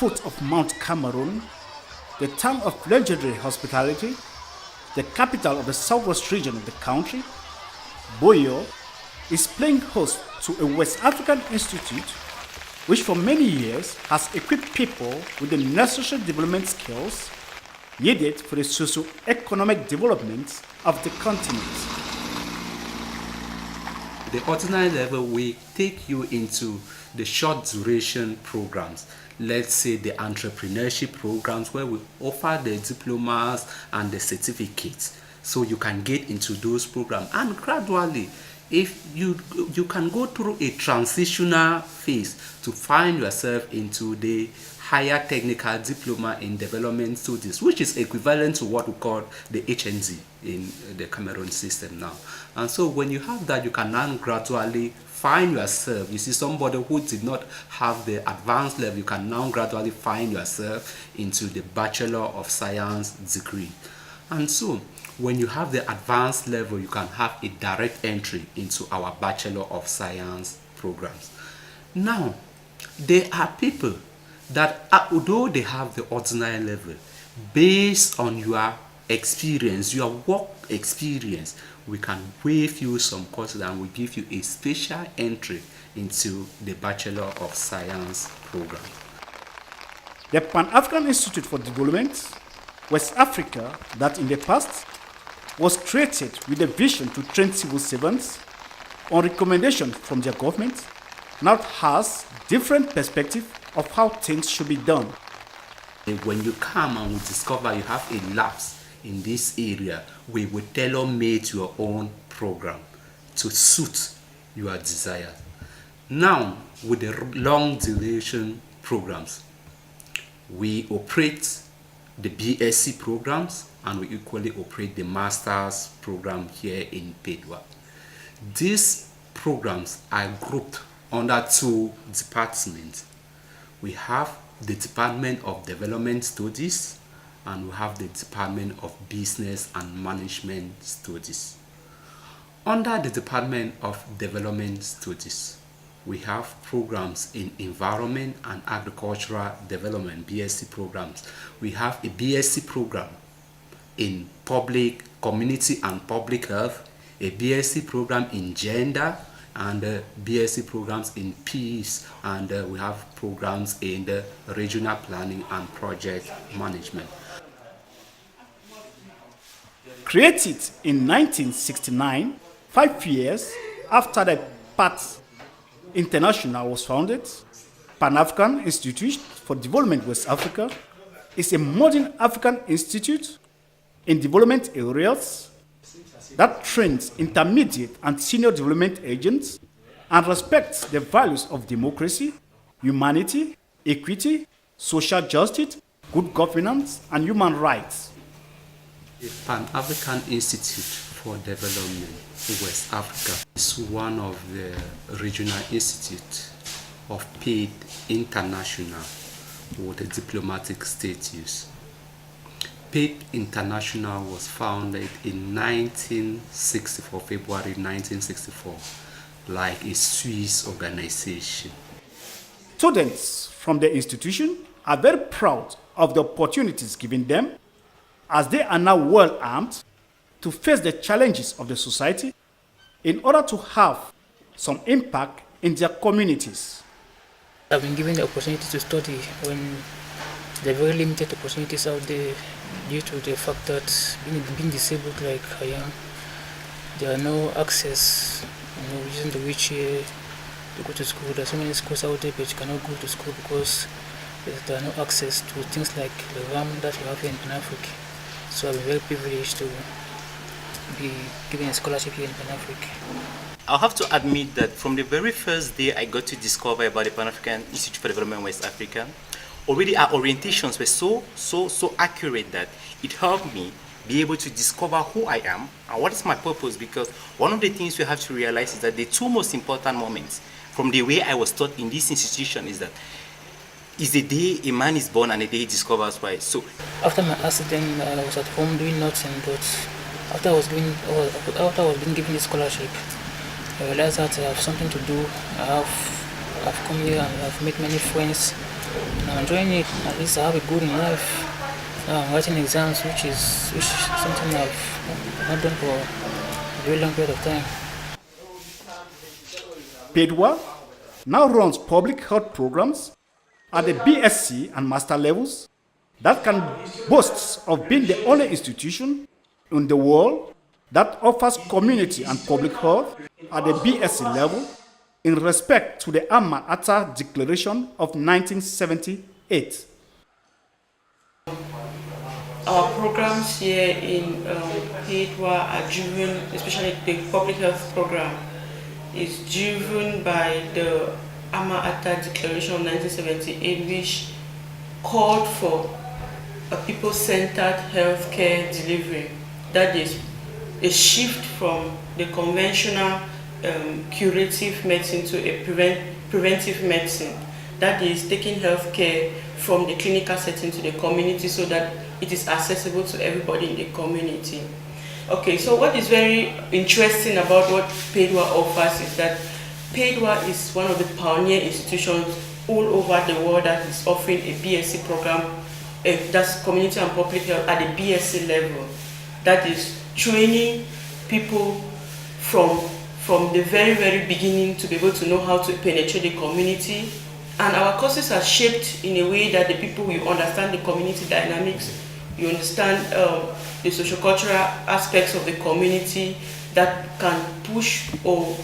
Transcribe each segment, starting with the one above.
foot of Mount Cameroon, the town of legendary hospitality, the capital of the southwest region of the country, Boyo is playing host to a West African institute which for many years has equipped people with the necessary development skills needed for the socio-economic development of the continent. The ordinary level will take you into the short duration programs. Let's say the entrepreneurship programs where we offer the diplomas and the certificates. So you can get into those programs, and gradually, if you can go through a transitional phase to find yourself into the higher technical diploma in development studies, which is equivalent to what we call the HND in the Cameroon system now. And so when you have that, you can now gradually find yourself. You see, somebody who did not have the advanced level, you can now gradually find yourself into the Bachelor of Science degree. And so when you have the advanced level, you can have a direct entry into our Bachelor of Science programs. Now, there are people that, although they have the ordinary level, based on your experience, your work experience, we can waive you some courses and we give you a special entry into the Bachelor of Science program. The Pan-African Institute for Development, West Africa, that in the past was created with a vision to train civil servants on recommendation from their government, now has different perspective of how things should be done. When you come and we discover you have a lapse in this area, we will tailor-make your own program to suit your desire. Now, with the long duration programs, we operate the BSc programs and we equally operate the master's program here in Pedwa. These programs are grouped under two departments. We have the Department of Development Studies and we have the Department of Business and Management Studies. Under the Department of Development Studies, we have programs in Environment and Agricultural Development, BSc programs. We have a BSc program in Community and Public Health, a BSc program in Gender, and BSc programs in Peace, and we have programs in the Regional Planning and Project Management. Created in 1969, 5 years after the PAT International was founded, Pan-African Institute for Development West Africa is a modern African institute in development areas that trains intermediate and senior development agents and respects the values of democracy, humanity, equity, social justice, good governance, and human rights. The Pan-African Institute for Development West Africa is one of the regional institutes of paid international with a diplomatic status. PAID International was founded in 1964, February 1964, like a Swiss organization. Students from the institution are very proud of the opportunities given them as they are now well armed to face the challenges of the society in order to have some impact in their communities. I've been given the opportunity to study when there are very limited opportunities out there due to the fact that being disabled like I am, there are no access, using the wheelchair to go to school. There are so many schools out there, but you cannot go to school because there are no access to things like the RAM that you have here in Pan-Africa. So I've been very privileged to be given a scholarship here in Pan-Africa. I'll have to admit that from the very first day I got to discover about the Pan-African Institute for Development West Africa, already our orientations were so accurate that it helped me be able to discover who I am and what is my purpose, because one of the things we have to realize is that the two most important moments from the way I was taught in this institution is the day a man is born and the day he discovers why. So after my accident, I was at home doing nothing, but after I was being given this scholarship, I realized that I have something to do. I've come here and I've made many friends I'm enjoying it. At least I have a good in life. Now I'm writing exams, which is something I've not done for a very long period of time. PEDWA now runs public health programs at the BSc and master levels that can boast of being the only institution in the world that offers community and public health at the BSc level in respect to the Alma Ata Declaration of 1978. Our programs here in PEDWA are driven, especially the public health program, is driven by the Alma Ata Declaration of 1978, which called for a people-centered healthcare delivery. That is a shift from the conventional curative medicine to a preventive medicine. That is taking healthcare from the clinical setting to the community so that it is accessible to everybody in the community. Okay, so what is very interesting about what PEDWA offers is that PEDWA is one of the pioneer institutions all over the world that is offering a BSc program, that's community and public health at the BSc level. That is training people from the very, very beginning to be able to know how to penetrate the community. And our courses are shaped in a way that the people will understand the community dynamics, you understand the socio-cultural aspects of the community that can push or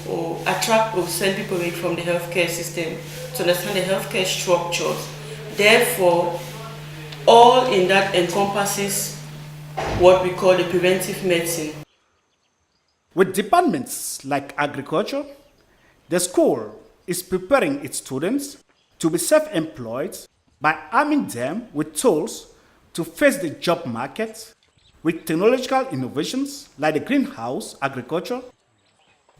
attract or send people away from the healthcare system to understand the healthcare structures. Therefore, all in that encompasses what we call the preventive medicine. With departments like agriculture, the school is preparing its students to be self-employed by arming them with tools to face the job market. With technological innovations like the greenhouse agriculture,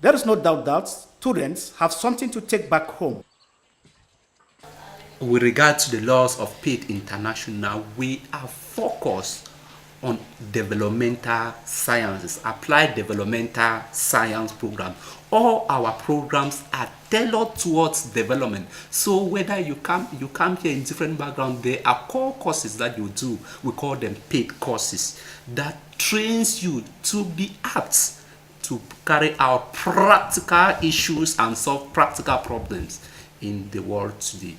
there is no doubt that students have something to take back home. With regard to the laws of PED International, we are focused on developmental sciences, applied developmental science program. All our programs are tailored towards development. So whether you come here in different backgrounds, there are core courses that you do. We call them PED courses that trains you to be apt to carry out practical issues and solve practical problems in the world today.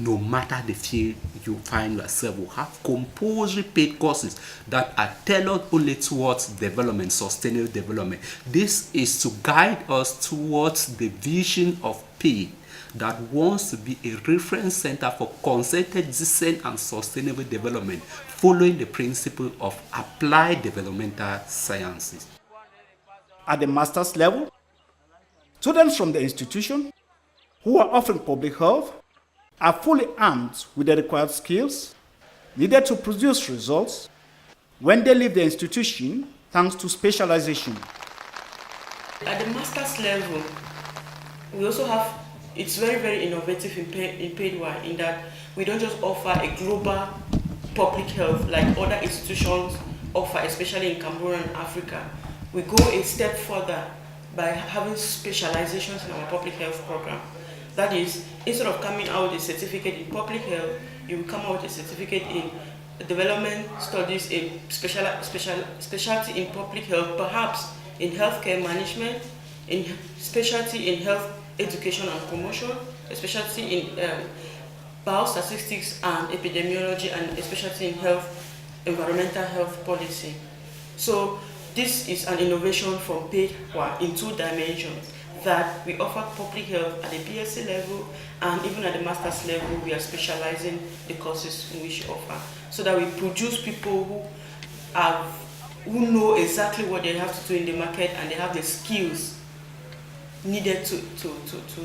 No matter the field you find yourself, we have compulsory paid courses that are tailored only towards development, sustainable development. This is to guide us towards the vision of PED that wants to be a reference center for concerted, decent and sustainable development, following the principle of applied developmental sciences. At the master's level, students from the institution who are offering public health are fully armed with the required skills needed to produce results when they leave the institution thanks to specialization. At the master's level, we also have, it's very, very innovative in PEDWA in that we don't just offer a global public health like other institutions offer, especially in Cameroon and Africa. We go a step further by having specializations in our public health program. That is, instead of coming out with a certificate in public health, you will come out with a certificate in development studies, a specialty in public health, perhaps in healthcare management, in specialty in health education and promotion, a specialty in biostatistics and epidemiology, and a specialty in environmental health policy. So this is an innovation from PEDWA in 2 dimensions, that we offer public health at the BSc level, and even at the master's level we are specializing the courses in which we offer, so that we produce people who know exactly what they have to do in the market, and they have the skills needed to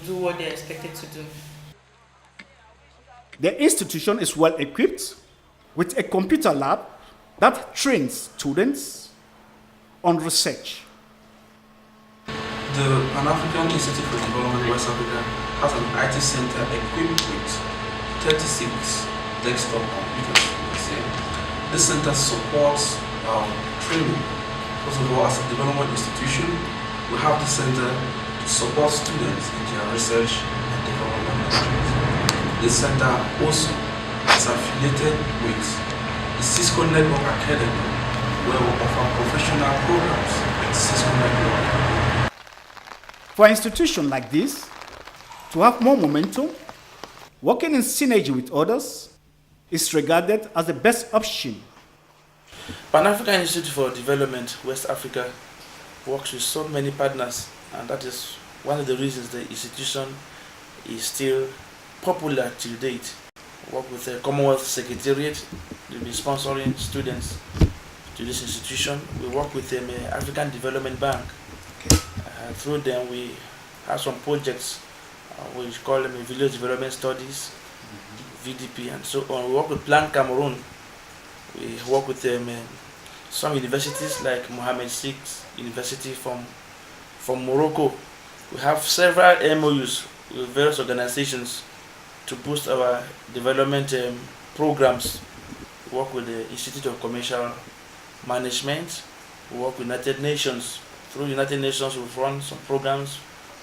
do what they're expected to do. The institution is well equipped with a computer lab that trains students on research. The Pan-African Institute for Development West Africa has an IT center equipped with 36 desktop computers. This center supports training. First of all, as a development institution, we have the center to support students in their research and development activities. The the center also is affiliated with the Cisco Network Academy, where we offer professional programs at Cisco Network. For an institution like this to have more momentum, working in synergy with others is regarded as the best option. Pan-African Institute for Development, West Africa, works with so many partners, and that is one of the reasons the institution is still popular till date. We work with the Commonwealth Secretariat, they'll be sponsoring students to this institution. We work with the African Development Bank. Through them we have some projects, we call them Village Development Studies, VDP, and so on. We work with Plan Cameroon. We work with them, some universities like Mohammed VI University from Morocco. We have several MOUs with various organizations to boost our development programs. We work with the Institute of Commercial Management. We work with United Nations. Through United Nations, we've run some programs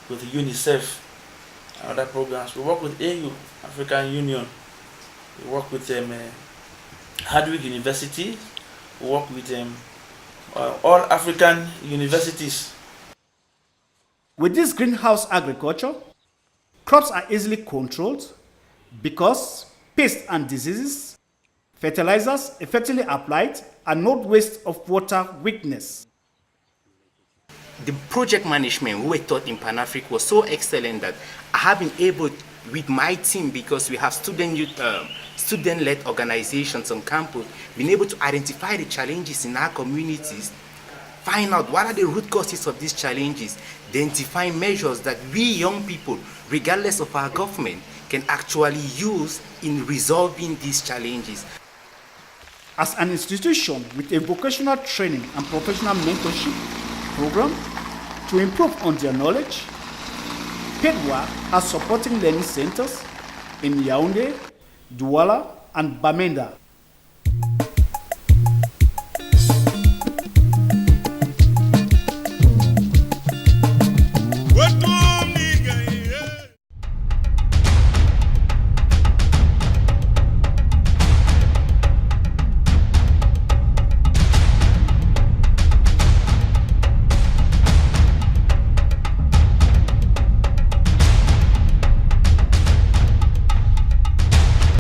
with UNICEF and other programs. We work with AU, African Union. We work with Hardwick University. We work with all African universities. With this greenhouse agriculture, crops are easily controlled because pests and diseases, fertilizers effectively applied, and no waste of water weakness. The project management we were taught in Pan-Africa was so excellent that I have been able, with my team, because we have student-led organizations on campus, been able to identify the challenges in our communities, find out what are the root causes of these challenges, identify measures that we young people, regardless of our government, can actually use in resolving these challenges. As an institution with a vocational training and professional mentorship program to improve on their knowledge, PEDWA has supporting learning centers in Yaoundé, Douala, and Bamenda.